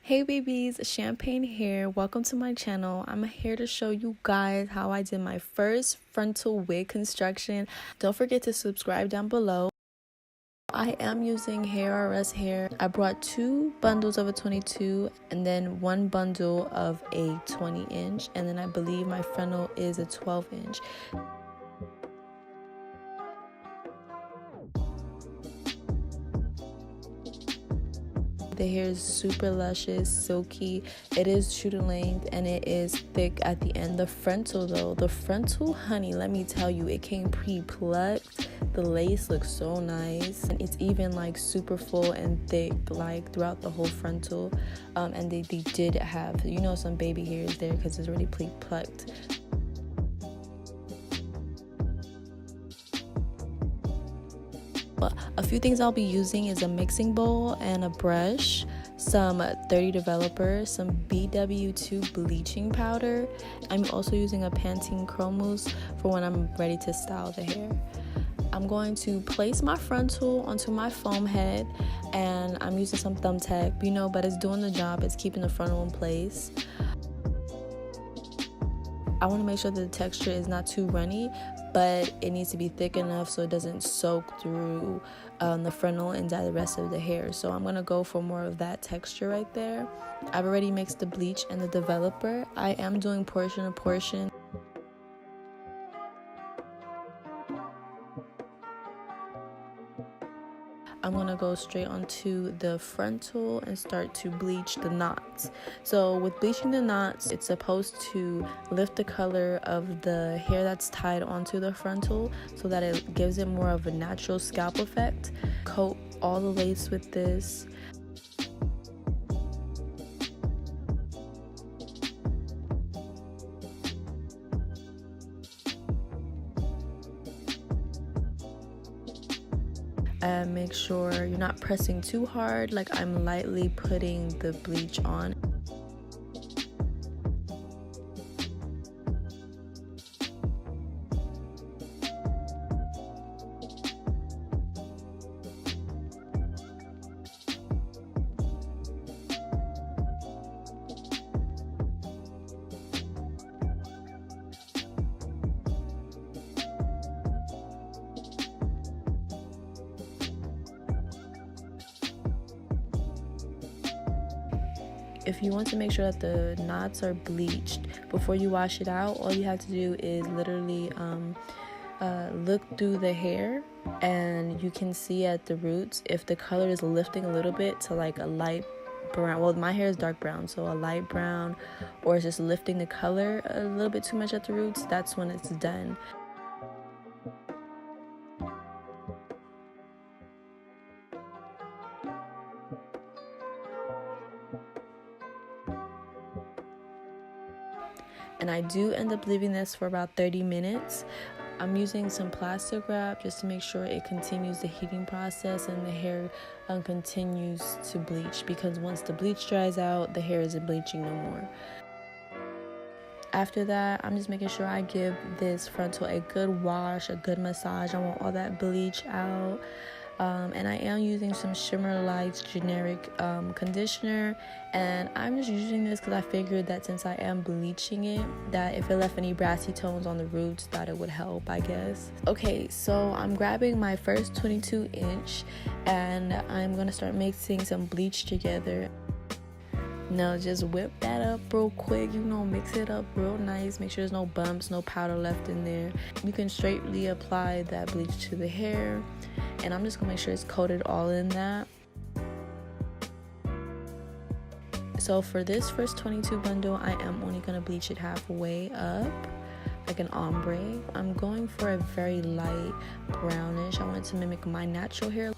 Hey babies, Champagne here. Welcome to my channel. I'm here to show you guys how I did my first frontal wig construction. Don't forget to subscribe down below. I am using HairRS hair. I brought 2 bundles of a 22 and then 1 bundle of a 20 inch, and then I believe my frontal is a 12 inch. The hair is super luscious, silky. It is true to length and it is thick at the end. The frontal though, honey, let me tell you, it came pre-plucked. The lace looks so nice, and it's even like super full and thick like throughout the whole frontal. And they did have, you know, some baby hairs there because it's already pre-plucked. A few things I'll be using is a mixing bowl and a brush, some 30 developer, some BW2 bleaching powder. I'm also using a Pantene Curl Mousse for when I'm ready to style the hair. I'm going to place my frontal onto my foam head, and I'm using some thumbtack, you know, but it's doing the job. It's keeping the frontal in place. I want to make sure that the texture is not too runny, but it needs to be thick enough so it doesn't soak through the frontal and dye the rest of the hair. So I'm going to go for more of that texture right there. I've already mixed the bleach and the developer. I am doing portion to portion. I'm gonna go straight onto the frontal and start to bleach the knots. So with bleaching the knots, it's supposed to lift the color of the hair that's tied onto the frontal so that it gives it more of a natural scalp effect. Coat all the lace with this. And make sure you're not pressing too hard, like I'm lightly putting the bleach on. If you want to make sure that the knots are bleached before you wash it out, all you have to do is literally look through the hair, and you can see at the roots if the color is lifting a little bit to like a light brown. Well, my hair is dark brown, so a light brown, or it's just lifting the color a little bit too much at the roots, that's when it's done. And I do end up leaving this for about 30 minutes. I'm using some plastic wrap just to make sure it continues the heating process and the hair continues to bleach, because once the bleach dries out, the hair isn't bleaching no more. After that, I'm just making sure I give this frontal a good wash, a good massage. I want all that bleach out. And I am using some Shimmer Lights generic conditioner, and I'm just using this because I figured that since I am bleaching it, that if it left any brassy tones on the roots, that it would help, I guess. Okay, so I'm grabbing my first 22 inch and I'm gonna start mixing some bleach together. Now just whip that up real quick, you know, mix it up real nice. Make sure there's no bumps, no powder left in there. You can straightly apply that bleach to the hair, and I'm just gonna make sure it's coated all in that. So for this first 22 bundle, I am only gonna bleach it halfway up, like an ombre. I'm going for a very light brownish. I wanted to mimic my natural hair.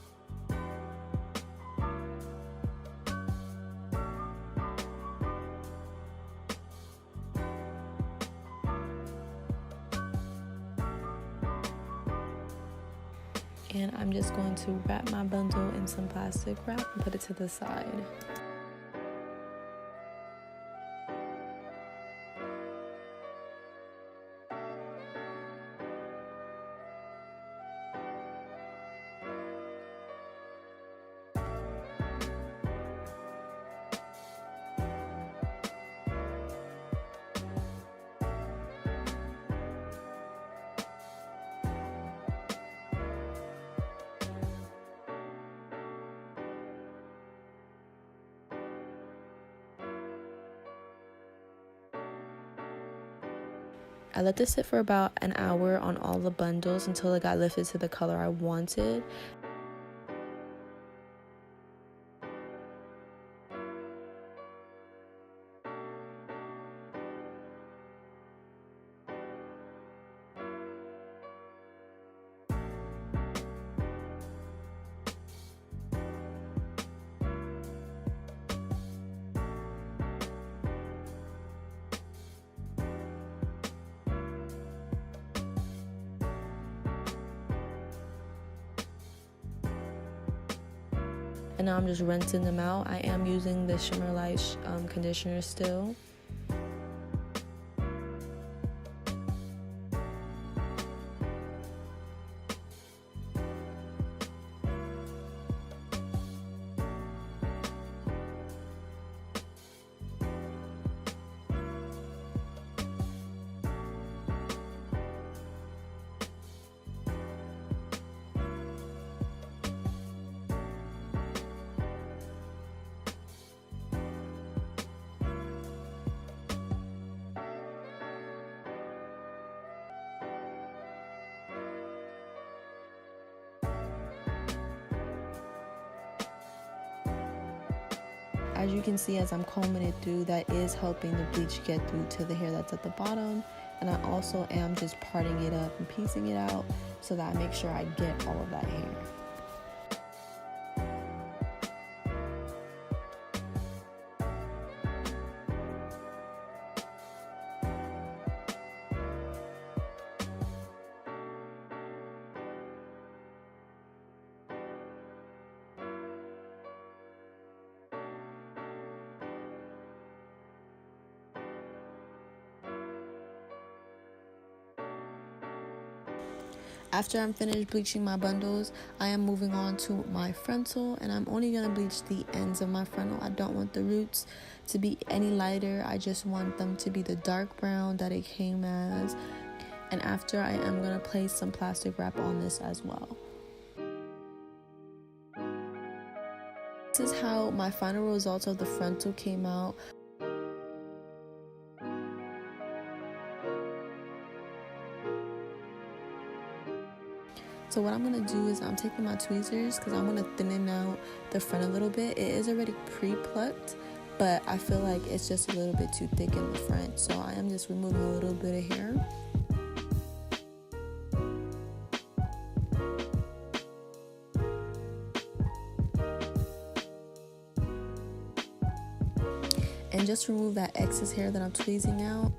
And I'm just going to wrap my bundle in some plastic wrap and put it to the side. I let this sit for about an hour on all the bundles until it got lifted to the color I wanted. And now I'm just rinsing them out. I am using the Shimmer Light conditioner still. As you can see, as I'm combing it through, that is helping the bleach get through to the hair that's at the bottom. And I also am just parting it up and piecing it out so that I make sure I get all of that hair. After I'm finished bleaching my bundles, I am moving on to my frontal, and I'm only going to bleach the ends of my frontal. I don't want the roots to be any lighter. I just want them to be the dark brown that it came as. And after, I am going to place some plastic wrap on this as well. This is how my final results of the frontal came out. So what I'm going to do is I'm taking my tweezers because I'm going to thin out the front a little bit. It is already pre-plucked, but I feel like it's just a little bit too thick in the front. So I am just removing a little bit of hair. And just remove that excess hair that I'm tweezing out.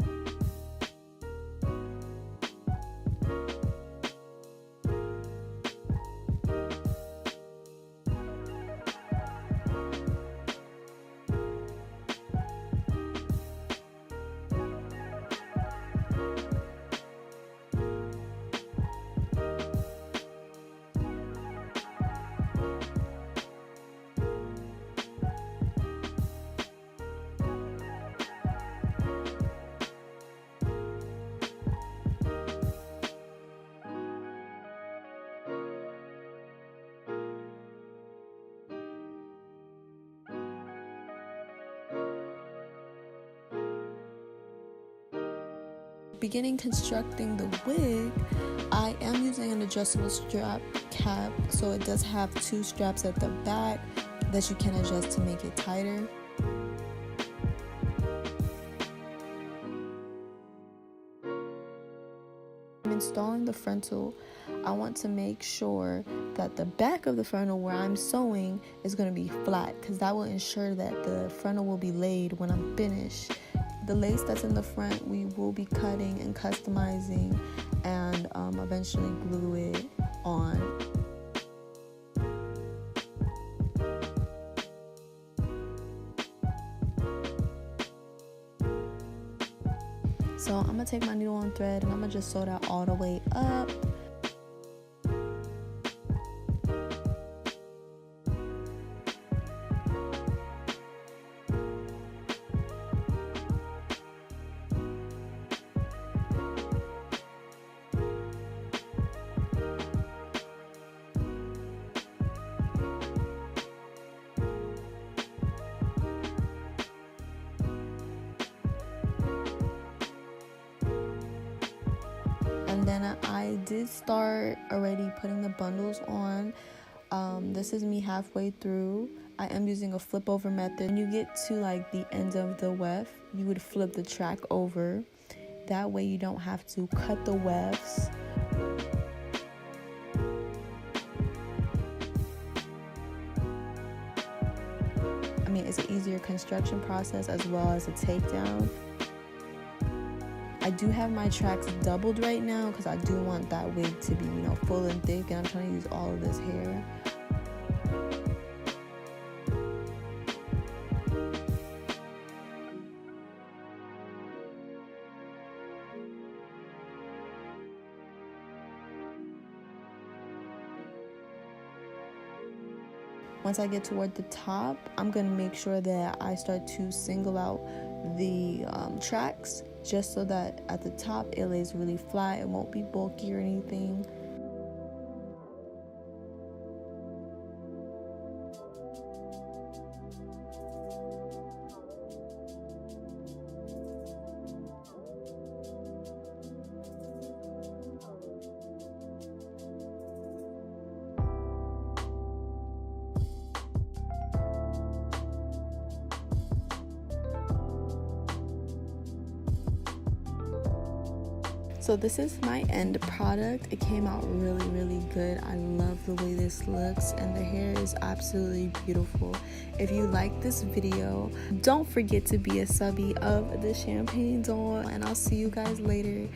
Beginning constructing the wig, I am using an adjustable strap cap, so it does have two straps at the back that you can adjust to make it tighter. I'm installing the frontal. I want to make sure that the back of the frontal where I'm sewing is going to be flat, because that will ensure that the frontal will be laid when I'm finished. The lace that's in the front, we will be cutting and customizing and eventually glue it on. So I'm going to take my needle and thread and I'm going to just sew that all the way up. then I did start already putting the bundles on. This is me halfway through. I am using a flip over method. When you get to like the end of the weft, you would flip the track over. That way you don't have to cut the wefts. I mean, it's an easier construction process as well as a takedown. I do have my tracks doubled right now because I do want that wig to be, full and thick, and I'm trying to use all of this hair. Once I get toward the top, I'm going to make sure that I start to single out the tracks, just so that at the top it lays really flat. It won't be bulky or anything. So this is my end product. It came out really, really good. I love the way this looks, and the hair is absolutely beautiful. If you like this video, don't forget to be a subby of the Champagne Doll, and I'll see you guys later.